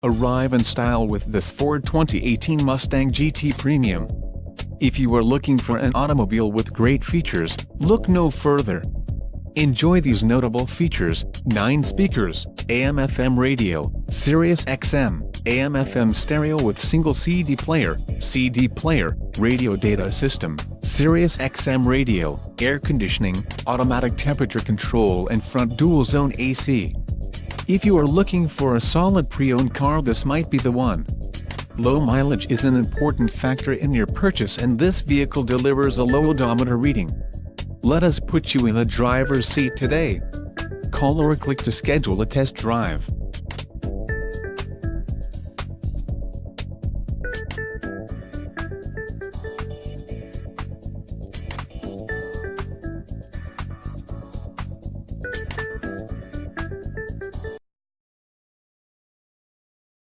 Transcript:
Arrive in style with this Ford 2018 Mustang GT Premium. If you are looking for an automobile with great features, look no further. Enjoy these notable features: 9 speakers, AM/FM radio, Sirius XM, AM/FM stereo with single CD player, radio data system, Sirius XM radio, air conditioning, automatic temperature control and front dual-zone AC. If you are looking for a solid pre-owned car, this might be the one. Low mileage is an important factor in your purchase, and this vehicle delivers a low odometer reading. Let us put you in the driver's seat today. Call or click to schedule a test drive.